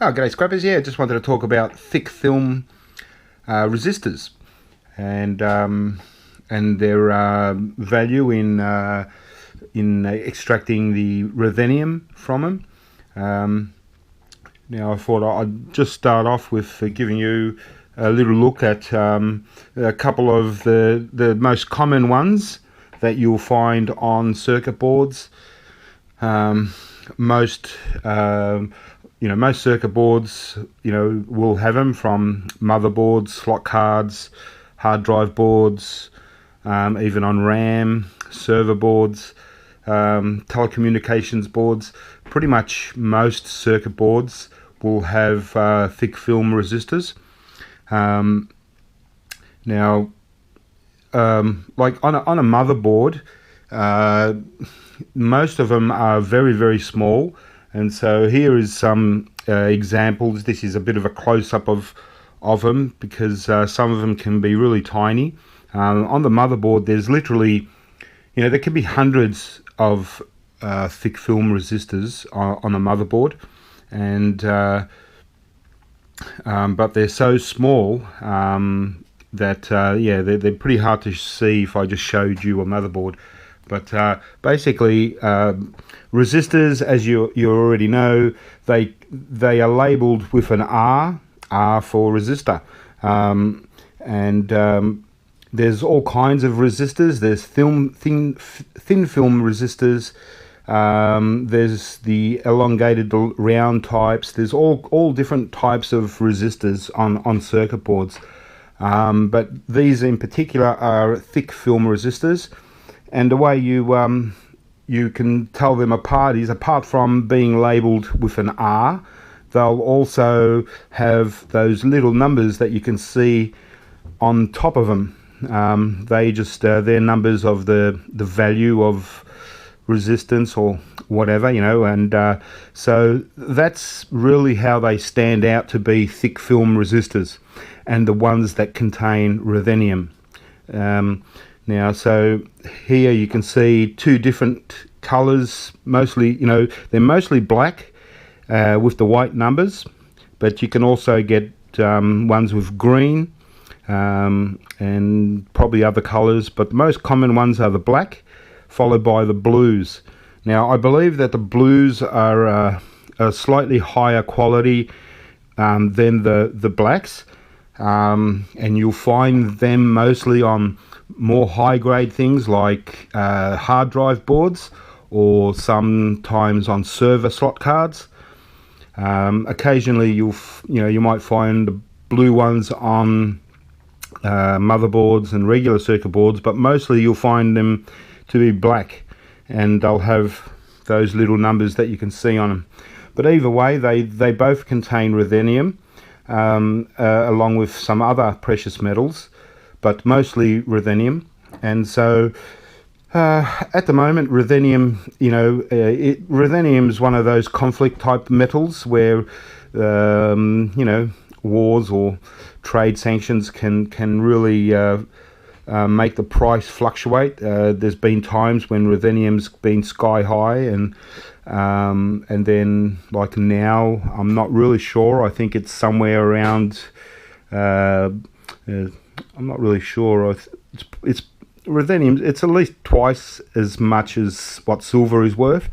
Oh, g'day scrappers. Yeah, just wanted to talk about thick film resistors and their value in extracting the ruthenium from them. Now, I thought I'd just start off with giving you a little look at a couple of the most common ones that you'll find on circuit boards. Most most circuit boards will have them, from motherboards, slot cards, hard drive boards, even on RAM, server boards, telecommunications boards. Pretty much most circuit boards will have thick film resistors. Now, like on a motherboard, most of them are very, very small, and so here is some examples. This is a bit of a close-up of them, because some of them can be really tiny. On the motherboard, there's literally, there can be hundreds of thick film resistors on a motherboard, and but they're so small that they're pretty hard to see if I just showed you a motherboard. But basically, resistors, as you already know, they are labelled with an R for resistor, and there's all kinds of resistors. There's thin film resistors. There's the elongated round types. There's all different types of resistors on circuit boards, but these in particular are thick film resistors. And the way you can tell them apart is, apart from being labelled with an R, they'll also have those little numbers that you can see on top of them. They just they're numbers of the value of resistance or whatever, and so that's really how they stand out to be thick film resistors, and the ones that contain ruthenium. Now, so here you can see two different colors. Mostly, they're mostly black with the white numbers, but you can also get ones with green and probably other colors, but the most common ones are the black, followed by the blues. Now, I believe that the blues are a slightly higher quality than the blacks, and you'll find them mostly on more high-grade things like hard drive boards, or sometimes on server slot cards. Occasionally, you might find the blue ones on motherboards and regular circuit boards, but mostly you'll find them to be black, and they'll have those little numbers that you can see on them. But either way, they both contain ruthenium, along with some other precious metals, but mostly ruthenium. And so at the moment, ruthenium, ruthenium is one of those conflict type metals where wars or trade sanctions can really make the price fluctuate. There's been times when ruthenium's been sky high, and then, like now, I'm not really sure. I think it's somewhere around. I'm not really sure. It's ruthenium. It's at least twice as much as what silver is worth.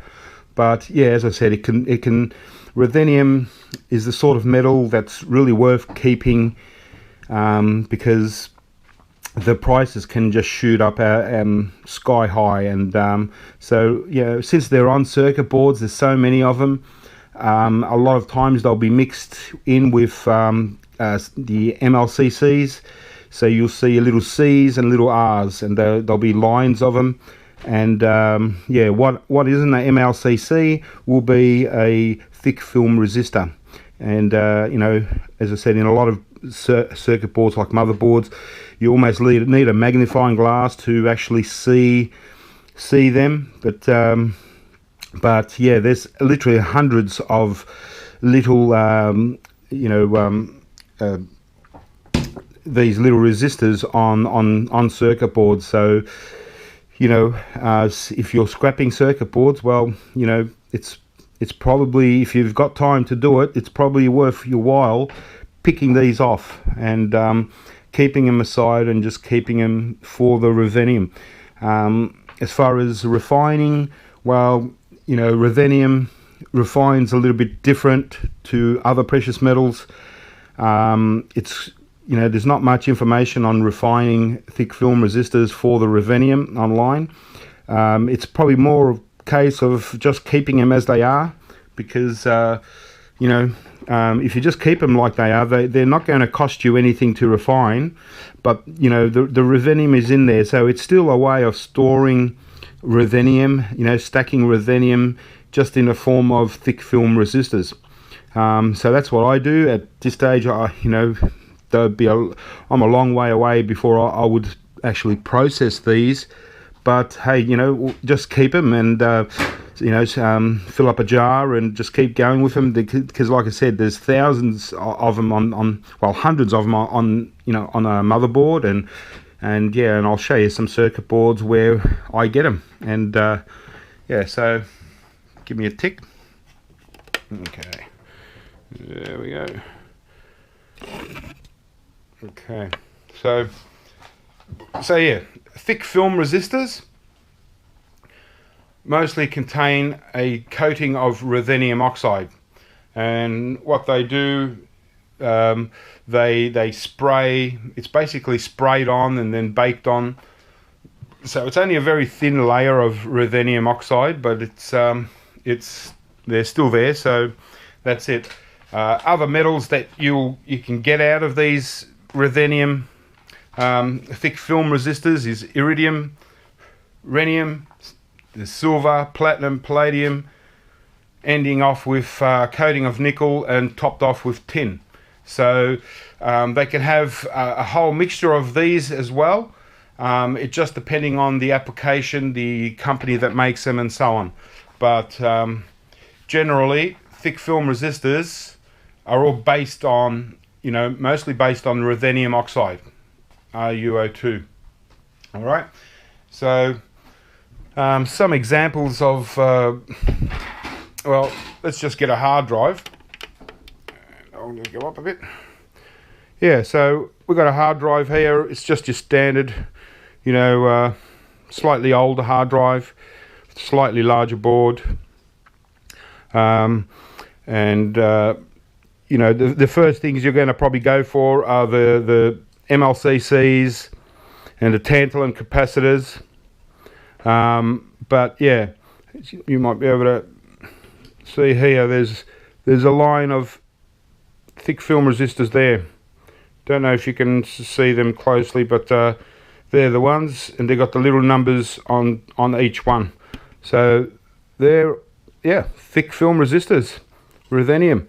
But yeah, as I said, it can. Ruthenium is the sort of metal that's really worth keeping, because the prices can just shoot up sky high. And so since they're on circuit boards, there's so many of them. A lot of times they'll be mixed in with the MLCCs. So you'll see little C's and little R's, and there'll be lines of them. And what isn't the MLCC will be a thick film resistor. And as I said, in a lot of circuit boards like motherboards, you almost need a magnifying glass to actually see them. But yeah, there's literally hundreds of little these little resistors on circuit boards. So if you're scrapping circuit boards, well, it's it's probably, if you've got time to do it, it's probably worth your while picking these off and keeping them aside and just keeping them for the ruthenium. As far as refining, well, you know, ruthenium refines a little bit different to other precious metals. It's, you know, there's not much information on refining thick film resistors for the ruthenium online. It's probably more a case of just keeping them as they are, because you know, if you just keep them like they are, they're not going to cost you anything to refine. But you know, the ruthenium is in there, so it's still a way of storing ruthenium, you know, stacking ruthenium just in the form of thick film resistors. So that's what I do at this stage. You know, I'm a long way away before I would actually process these. But hey, you know, just keep them and you know, fill up a jar and just keep going with them, because like I said, there's thousands of them on well, hundreds of them on you know, on a motherboard, and yeah, and I'll show you some circuit boards where I get them. And yeah, so give me a tick. Okay, there we go. Okay, so yeah, thick film resistors mostly contain a coating of ruthenium oxide, and what they do, they spray. It's basically sprayed on and then baked on, so it's only a very thin layer of ruthenium oxide, but it's they're still there, so that's it. Other metals that you can get out of these ruthenium thick film resistors is iridium, rhenium, the silver, platinum, palladium, ending off with coating of nickel and topped off with tin. So they can have a whole mixture of these as well. It just depending on the application, the company that makes them, and so on. But generally, thick film resistors are all based on, you know, mostly based on ruthenium oxide, RuO2. All right, so some examples of, well, let's just get a hard drive. I'll just go up a bit. Yeah, so we've got a hard drive here. It's just your standard, you know, slightly older hard drive, slightly larger board. And you know, the first things you're going to probably go for are the MLCCs and the tantalum capacitors. But yeah, you might be able to see here, there's a line of thick film resistors there. Don't know if you can see them closely, but they're the ones, and they've got the little numbers on each one. So they're, yeah, thick film resistors, ruthenium.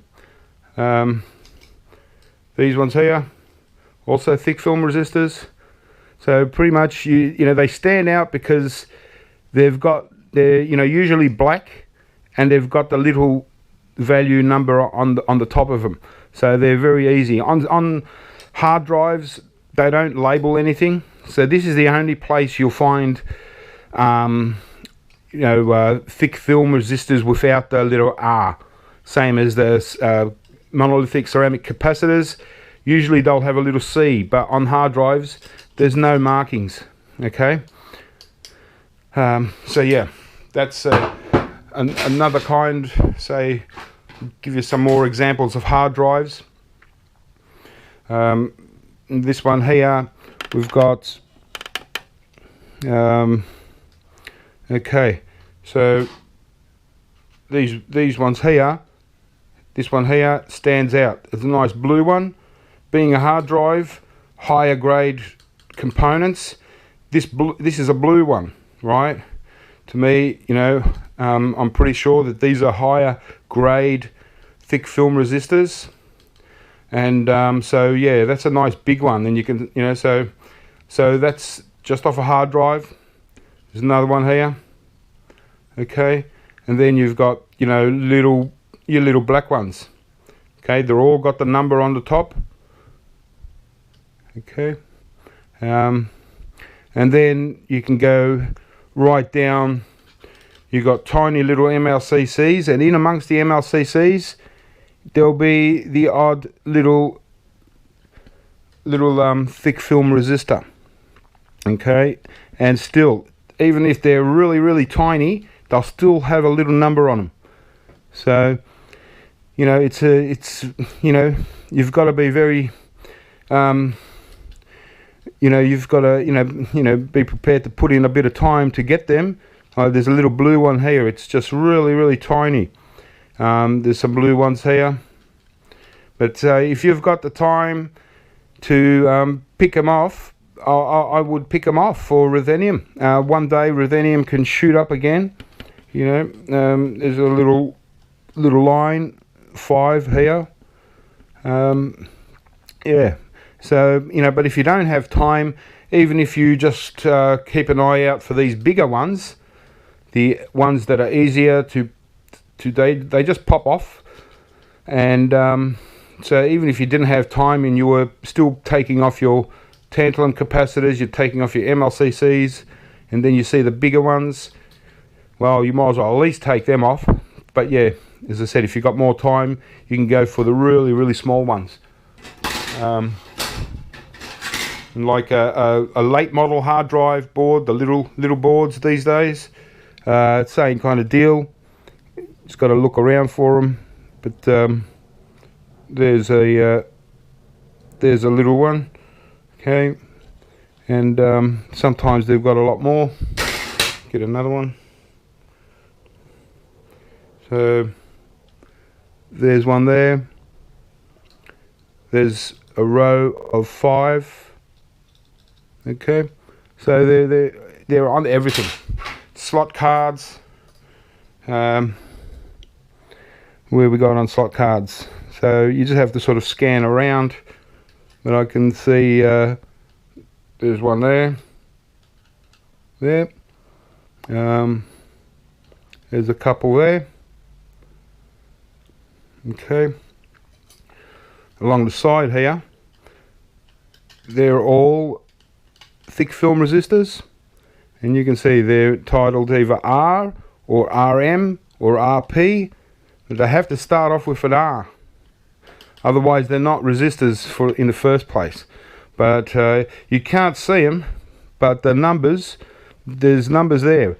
These ones here, also thick film resistors. So pretty much, you know, they stand out because they're you know, usually black, and they've got the little value number on the top of them. So they're very easy. On hard drives, they don't label anything. So this is the only place you'll find you know, thick film resistors without the little R. Same as the monolithic ceramic capacitors. Usually they'll have a little C, but on hard drives there's no markings. Okay, so yeah, that's another kind. Say, give you some more examples of hard drives. This one here, we've got okay, so these ones here, this one here stands out. It's a nice blue one. Being a hard drive, higher grade components, this is a blue one, right? To me, you know, I'm pretty sure that these are higher grade thick film resistors, and so yeah, that's a nice big one. And you can, you know, so that's just off a hard drive. There's another one here. Okay, and then you've got, you know, your little black ones. Okay, they're all got the number on the top. Okay, and then you can go right down, you've got tiny little MLCCs, and in amongst the MLCCs there'll be the odd little thick film resistor. Okay, and still, even if they're really tiny, they'll still have a little number on them. So you know, it's you know, you've got to be very you know, you've got to be prepared to put in a bit of time to get them. There's a little blue one here. It's just really tiny. There's some blue ones here, but if you've got the time to pick them off, I would pick them off for ruthenium. One day ruthenium can shoot up again. You know, there's a little line 5 here. Yeah, so you know, but if you don't have time, even if you just keep an eye out for these bigger ones, the ones that are easier to they just pop off. And so even if you didn't have time and you were still taking off your tantalum capacitors, you're taking off your MLCCs, and then you see the bigger ones, well, you might as well at least take them off. But yeah, as I said, if you've got more time, you can go for the really small ones. Like a late model hard drive board, the little boards these days, same kind of deal. Just got to look around for them. But there's a little one, okay, and sometimes they've got a lot more. Get another one. So there's one there. There's a row of 5. Okay, so they're on everything. Slot cards. Where we got on slot cards. So you just have to sort of scan around. But I can see there's one there. There. There's a couple there. Okay. Along the side here, they're all thick film resistors, and you can see they're titled either R or RM or RP, but they have to start off with an R, otherwise they're not resistors in the first place. But you can't see them, but the numbers, there's numbers there.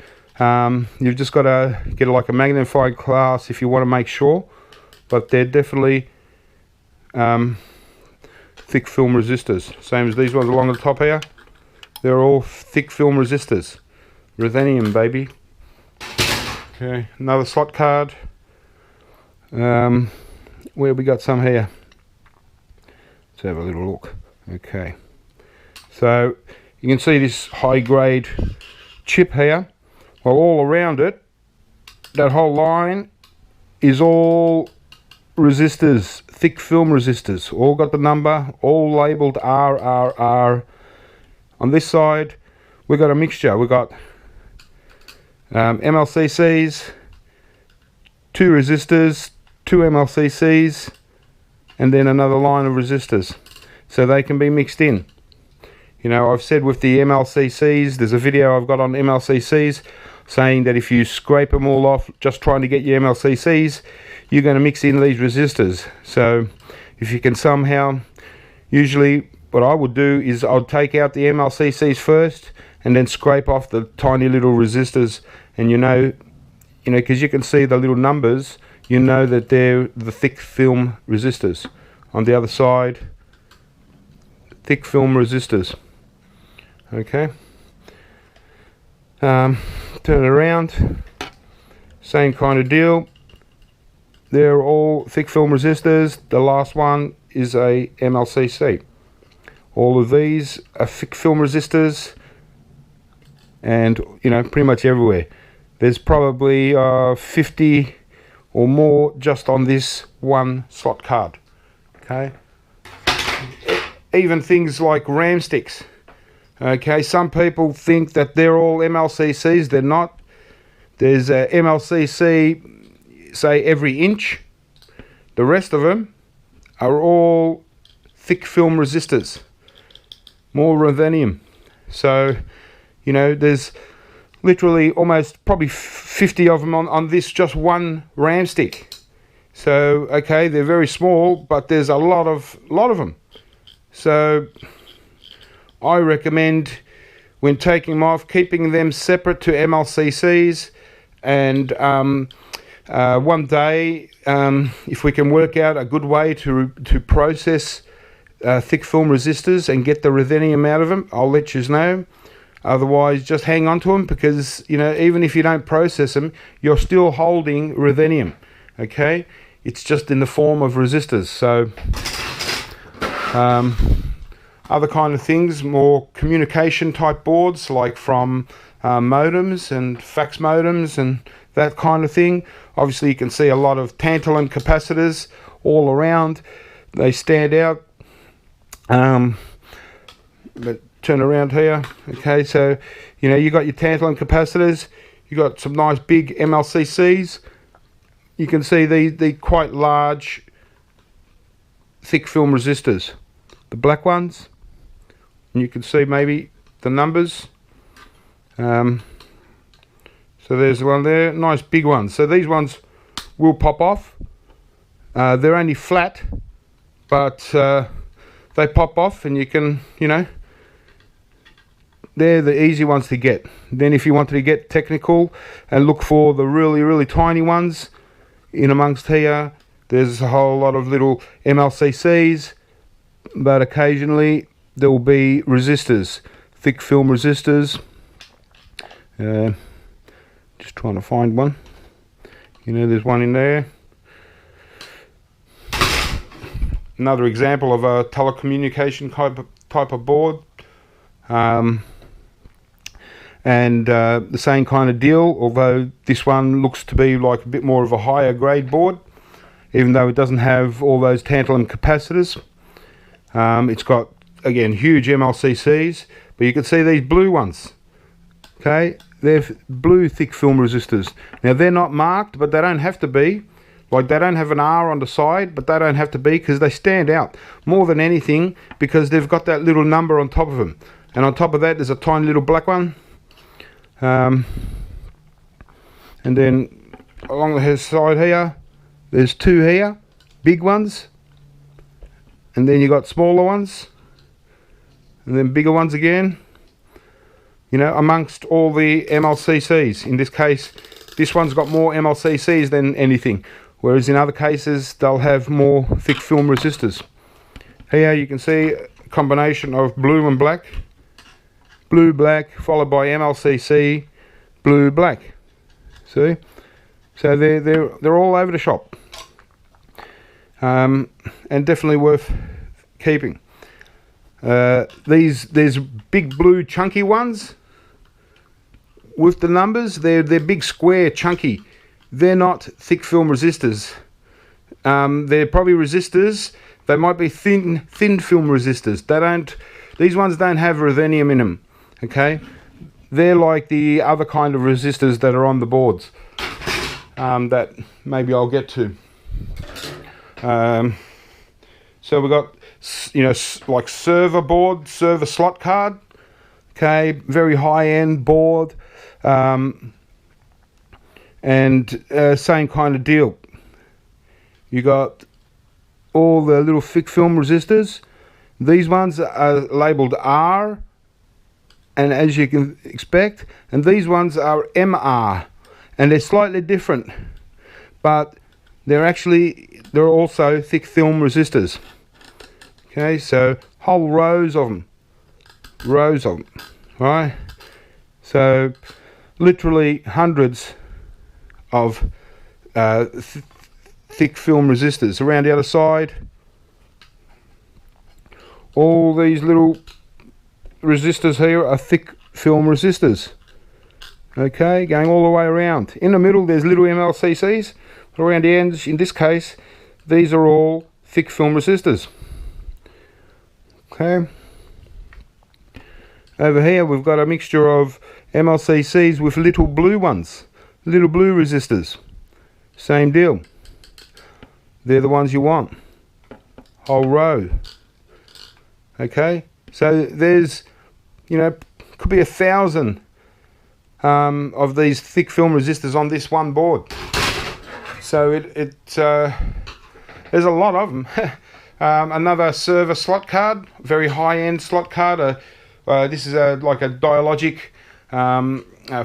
You've just got to get like a magnifying glass if you want to make sure, but they're definitely thick film resistors, same as these ones along the top here. They're all thick film resistors. Ruthenium, baby. Okay, another slot card. Where we got some here? Let's have a little look. Okay, so you can see this high grade chip here. Well, all around it, that whole line is all resistors, thick film resistors. All got the number, all labeled RRR. On this side, we've got a mixture. We've got MLCCs, 2 resistors, 2 MLCCs, and then another line of resistors. So they can be mixed in. You know, I've said with the MLCCs, there's a video I've got on MLCCs saying that if you scrape them all off just trying to get your MLCCs, you're going to mix in these resistors. So if you can somehow, usually what I would do is I'd take out the MLCCs first and then scrape off the tiny little resistors, and you know, because you can see the little numbers, you know that they're the thick film resistors. On the other side, thick film resistors. Okay. Turn it around, same kind of deal. They're all thick film resistors. The last one is a MLCC. All of these are thick film resistors, and you know, pretty much everywhere. There's probably 50 or more just on this one slot card. Okay. Even things like RAM sticks. Okay, some people think that they're all MLCCs. They're not. There's a MLCC, say every inch. The rest of them are all thick film resistors. More ruthenium. So, you know, there's literally almost probably 50 of them on this just one ram stick. So okay, they're very small, but there's a lot of them. So I recommend, when taking them off, keeping them separate to MLCCs, and one day, if we can work out a good way to process thick film resistors and get the ruthenium out of them, I'll let you know. Otherwise, just hang on to them, because, you know, even if you don't process them, you're still holding ruthenium. Okay, it's just in the form of resistors. So other kind of things, more communication type boards, like from modems and fax modems and that kind of thing. Obviously you can see a lot of tantalum capacitors all around. They stand out. But turn around here. Okay, so you know, you got your tantalum capacitors, you got some nice big MLCCs. You can see the quite large thick film resistors, the black ones, and you can see maybe the numbers. So there's one there, nice big ones. So these ones will pop off. They're only flat, but they pop off, and you can, you know, they're the easy ones to get. Then if you wanted to get technical and look for the really tiny ones, in amongst here there's a whole lot of little MLCCs, but occasionally there will be resistors, thick film resistors. Just trying to find one. You know, there's one in there. Another example of a telecommunication type of board. And the same kind of deal, although this one looks to be like a bit more of a higher grade board, even though it doesn't have all those tantalum capacitors. It's got, again, huge MLCCs, but you can see these blue ones. Okay, they're blue thick film resistors. Now they're not marked, but they don't have to be. Like, they don't have an R on the side, but they don't have to be, because they stand out more than anything because they've got that little number on top of them. And on top of that there's a tiny little black one. And then along the side here there's two here, big ones, and then you got smaller ones, and then bigger ones again, you know, amongst all the MLCCs. In this case, this one's got more MLCCs than anything, whereas in other cases they'll have more thick film resistors. Here you can see a combination of blue and black. Blue, black, followed by MLCC, blue, black. See? So they're all over the shop, and definitely worth keeping. There's big blue chunky ones with the numbers. They're big square chunky. They're not thick film resistors. They're probably resistors. They might be thin film resistors. These ones don't have ruthenium in them. Okay, they're like the other kind of resistors that are on the boards, that maybe I'll get to. So we've got, you know, like server board, server slot card. Okay, very high-end board, and same kind of deal. You got all the little thick film resistors. These ones are labeled R, and as you can expect, and these ones are MR, and they're slightly different, but they're also thick film resistors. Okay, so whole rows of them, right? So literally hundreds of thick film resistors. Around the other side, all these little resistors here are thick film resistors. Okay, going all the way around. In the middle there's little MLCCs, but around the ends, in this case, these are all thick film resistors. Okay, over here we've got a mixture of MLCCs with little blue ones, little blue resistors. Same deal, they're the ones you want, whole row. Okay, so there's, you know, could be 1,000 of these thick film resistors on this one board. So there's a lot of them. Another server slot card, very high-end slot card. This is like a Dialogic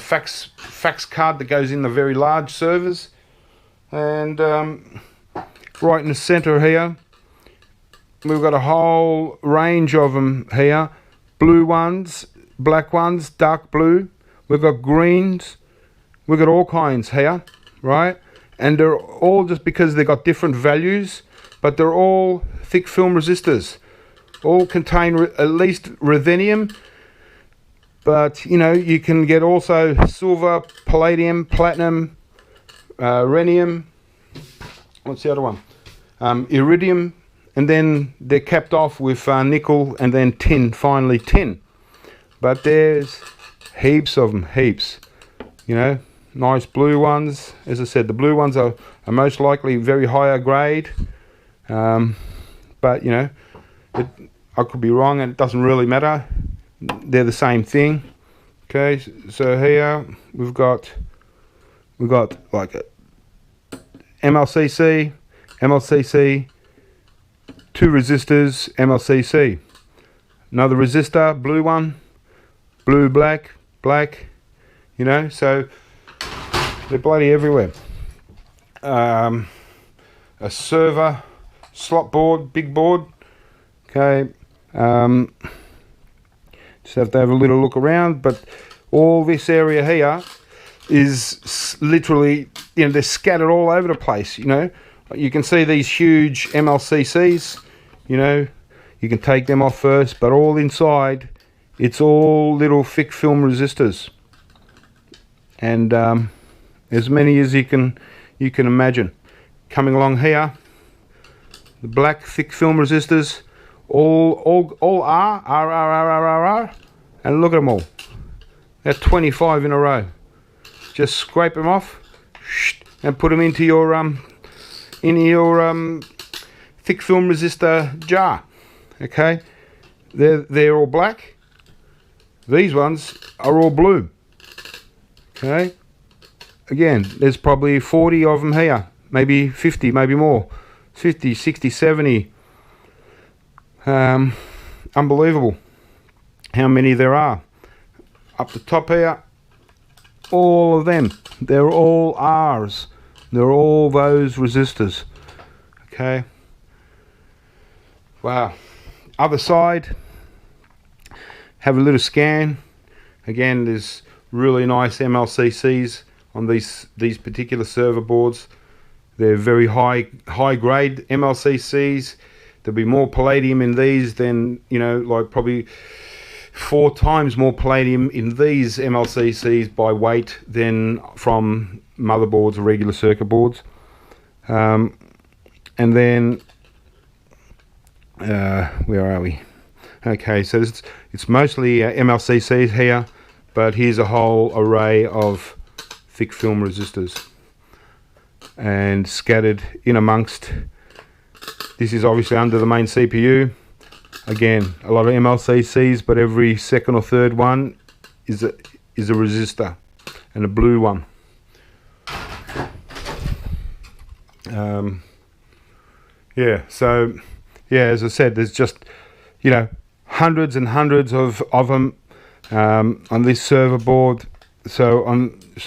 fax card that goes in the very large servers. And right in the center here, we've got a whole range of them here. Blue ones, black ones, dark blue. We've got greens. We've got all kinds here, right? And they're all just because they've got different values, but they're all thick film resistors. All contain at least ruthenium, but you know, you can get also silver, palladium, platinum, rhenium. What's the other one? Iridium, and then they're capped off with nickel, and then tin, finally tin. But there's heaps of them, heaps. You know, nice blue ones. As I said, the blue ones are most likely very higher grade. But you know, I could be wrong, and it doesn't really matter. They're the same thing. Okay, so here we've got like a MLCC, two resistors, MLCC, another resistor, blue one, blue, black, you know, so they're bloody everywhere. A server slot board, big board. Okay, just have to have a little look around, but all this area here is literally, you know, they're scattered all over the place. You know, you can see these huge MLCCs, you know, you can take them off first, but all inside it's all little thick film resistors, and as many as you can imagine. Coming along here, the black thick film resistors, all are, and look at them all. They're 25 in a row. Just scrape them off and put them into your thick film resistor jar. Okay, they're all black. These ones are all blue. Okay, again, there's probably 40 of them here, maybe 50, maybe more, 50, 60, 70. Unbelievable how many there are. Up the top here, all of them, they're all R's. They're all those resistors. Okay. Wow. Other side, have a little scan. Again, there's really nice MLCCs on these particular server boards. They're very high grade MLCCs. There'll be more palladium in these than, you know, like probably 4 times more palladium in these MLCCs by weight than from motherboards or regular circuit boards. And then where are we? Okay, so it's mostly MLCCs here, but here's a whole array of thick film resistors and scattered in amongst. This is obviously under the main CPU. Again, a lot of MLCCs, but every second or third one is a resistor, and a blue one. Yeah, so yeah, as I said, there's just, you know, hundreds and hundreds of them on this server board. So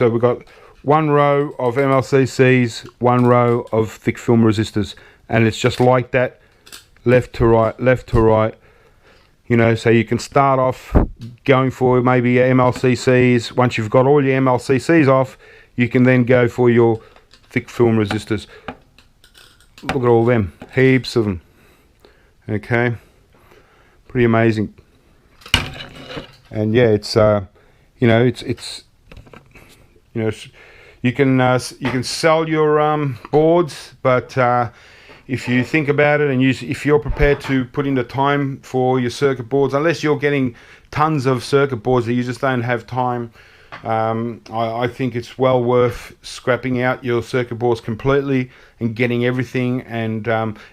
we've got one row of MLCCs, one row of thick film resistors, and it's just like that, left to right, you know. So you can start off going for maybe MLCCs. Once you've got all your MLCCs off, you can then go for your thick film resistors. Look at all them, heaps of them. Okay, pretty amazing. And yeah, it's you know, it's you know, you can sell your boards, but if you think about it, and if you're prepared to put in the time for your circuit boards, unless you're getting tons of circuit boards that you just don't have time I think it's well worth scrapping out your circuit boards completely and getting everything. And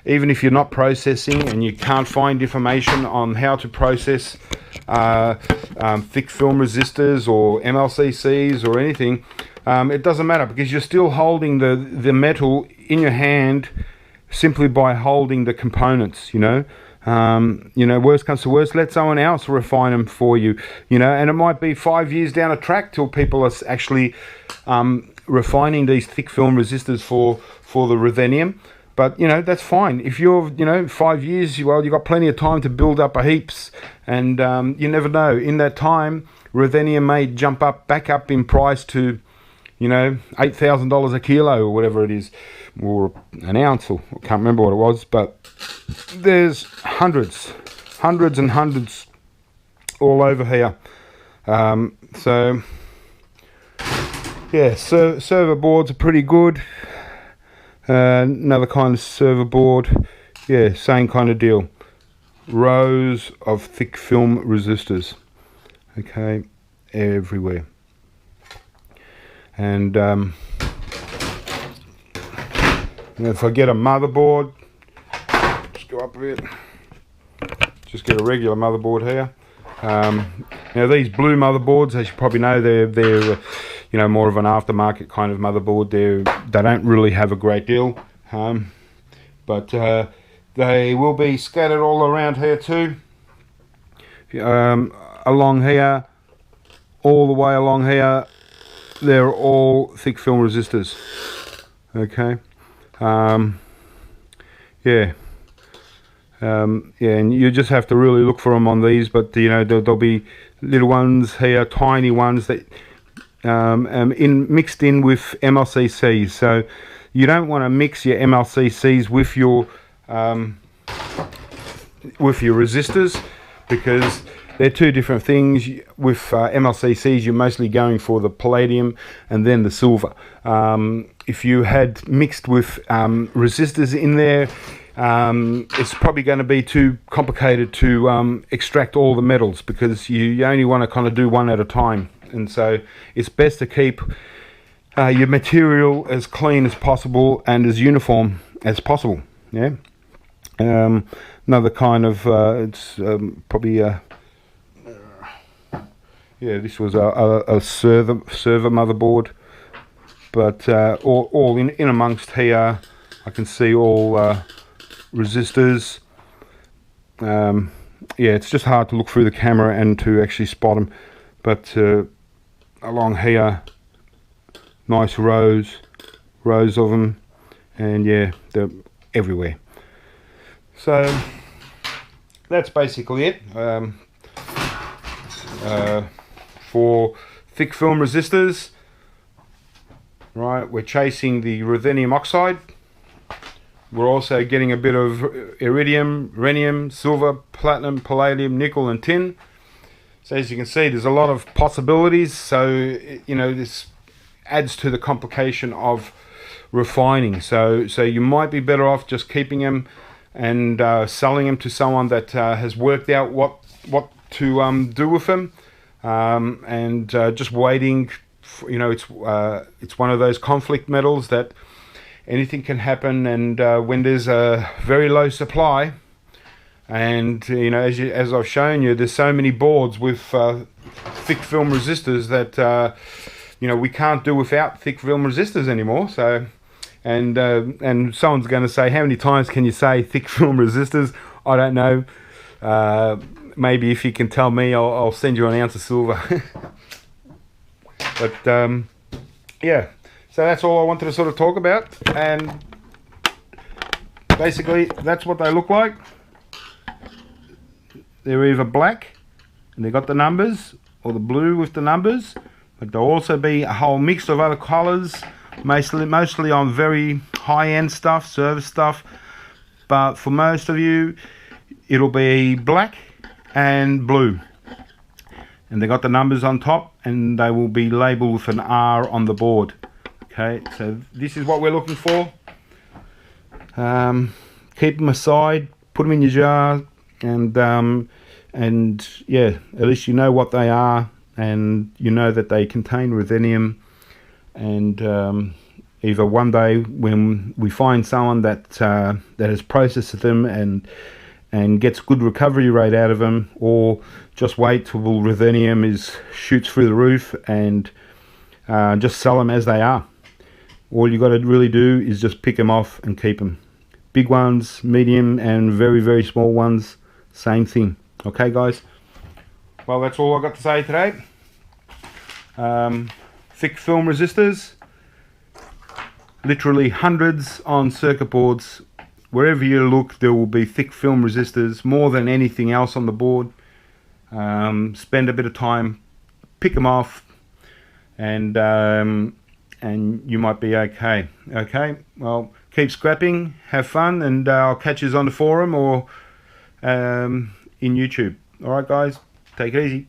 even if you're not processing and you can't find information on how to process thick film resistors or MLCCs or anything, it doesn't matter, because you're still holding the metal in your hand simply by holding the components, you know. Worst comes to worst, let someone else refine them for you, and it might be 5 years down a track till people are actually refining these thick film resistors for the ruthenium. But, that's fine. If you're, 5 years, well, you've got plenty of time to build up a heaps, and you never know. In that time, ruthenium may jump back up in price to, $8,000 a kilo or whatever it is, or an ounce, or I can't remember what it was, but there's hundreds and hundreds all over here. So yeah, server boards are pretty good. Another kind of server board, yeah, same kind of deal. Rows of thick film resistors, okay, everywhere. And if I get a motherboard, just go up a bit, just get a regular motherboard here. Now these blue motherboards, as you probably know, they're more of an aftermarket kind of motherboard. They don't really have a great deal, but they will be scattered all around here too. Along here, all the way along here, they're all thick film resistors. Okay. And you just have to really look for them on these, but there'll be little ones here, tiny ones that mixed in with MLCCs. So you don't want to mix your MLCCs with your resistors, because they're two different things. With MLCCs, you're mostly going for the palladium and then the silver. If you had mixed with resistors in there, it's probably going to be too complicated to extract all the metals, because you only want to kind of do one at a time. And so it's best to keep your material as clean as possible and as uniform as possible. Yeah. Another kind of it's probably this was a server motherboard, but all in amongst here, I can see all resistors. It's just hard to look through the camera and to actually spot them, but along here, nice rows of them, and yeah, they're everywhere. So that's basically it for thick film resistors. Right, we're chasing the ruthenium oxide. We're also getting a bit of iridium, rhenium, silver, platinum, palladium, nickel and tin. So as you can see, there's a lot of possibilities. So this adds to the complication of refining. So you might be better off just keeping them and selling them to someone that has worked out what to do with them, and just waiting. It's one of those conflict metals that anything can happen, and when there's a very low supply, and as I've shown you, there's so many boards with thick film resistors that we can't do without thick film resistors anymore. So and someone's going to say, how many times can you say thick film resistors? I don't know. Maybe if you can tell me, I'll send you an ounce of silver. But yeah, so that's all I wanted to sort of talk about, and basically that's what they look like. They're either black and they got the numbers, or the blue with the numbers, but there'll also be a whole mix of other colors, mostly on very high-end stuff, service stuff, but for most of you it'll be black and blue, and they got the numbers on top, and they will be labeled with an R on the board. Okay, so this is what we're looking for. Keep them aside, put them in your jar, and yeah, at least you know what they are, and you know that they contain ruthenium, and either one day when we find someone that that has processed them and gets good recovery rate out of them, or just wait till ruthenium shoots through the roof and just sell them as they are. All you got to really do is just pick them off and keep them. Big ones, medium, and very, very small ones, same thing. Okay, guys? Well, that's all I got to say today. Thick film resistors, literally hundreds on circuit boards. Wherever you look, there will be thick film resistors, more than anything else on the board. Spend a bit of time, pick them off, and you might be okay. Okay, well, keep scrapping, have fun, and I'll catch you on the forum or in YouTube. Alright guys, take it easy.